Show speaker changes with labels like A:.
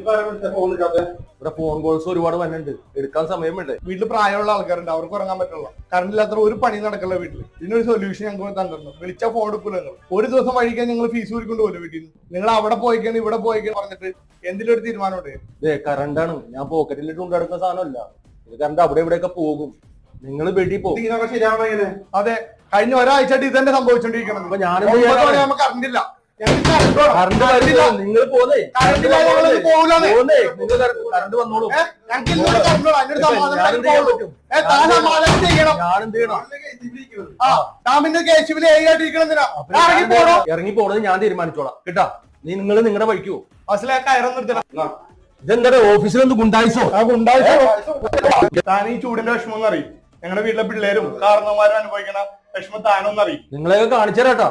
A: ഇവിടെ phone calls ഒരുപാട് വന്നിട്ടുണ്ട്, എടുക്കാൻ സമയം വേണ്ടേ?
B: വീട്ടിൽ പ്രായമുള്ള ആൾക്കാരുണ്ട്, അവർക്ക് ഉറങ്ങാൻ പറ്റുള്ള കറണ്ട് ഇല്ലാത്ത ഒരു പണി നടക്കില്ല വീട്ടിൽ. ഇതിനൊരു സൊല്യൂഷൻ ഞങ്ങൾക്ക് തന്നിട്ടുണ്ട്. വിളിച്ചാൽ ഫോൺ എടുക്കൂല. നിങ്ങൾ ഒരു ദിവസം വഴിക്കാൻ ഞങ്ങൾ ഫീസ് കൊടുക്കൊണ്ട് പോലും വീട്ടിൽ നിന്ന്. നിങ്ങൾ അവിടെ പോയിക്കാണ് ഇവിടെ പോയിക്കാണ് പറഞ്ഞിട്ട് എന്തെങ്കിലും ഒരു തീരുമാനമുണ്ട്?
A: കറണ്ടാണ്, ഞാൻ പോക്കറ്റിലിട്ട് കൊണ്ടെടുക്കുന്ന സാധനമല്ല. ഇത് കറണ്ട് അവിടെ ഇവിടെയൊക്കെ പോകും. നിങ്ങൾ വീട്ടിൽ പോകും.
B: ശരിയാവണേ? അതെ, കഴിഞ്ഞ ഒരാഴ്ചയായിട്ട് ഇതന്നെ സംഭവിച്ചോണ്ടിരിക്കണം.
A: അപ്പൊ ഞാനെന്ത്
B: കറണ്ട് ഇല്ല.
A: നിങ്ങൾ പോന്നേ, കറണ്ട് വന്നോളൂ. ഇറങ്ങി പോണത് ഞാൻ തീരുമാനിച്ചോളാം കേട്ടാ. നിങ്ങൾ നിങ്ങളുടെ വഴിക്കോ ഇതെന്താ ഓഫീസിൽ ഒന്ന് ഗുണ്ടായിസോ?
B: താൻ ഈ ചൂടിന്റെ വിഷമം എന്നറിയും. ഞങ്ങളുടെ വീട്ടിലെ പിള്ളേരും കാരണവന്മാരും അനുഭവിക്കണ വിഷമം താനൊന്നറിയും.
A: നിങ്ങളെയൊക്കെ കാണിച്ചു തരാട്ടോ.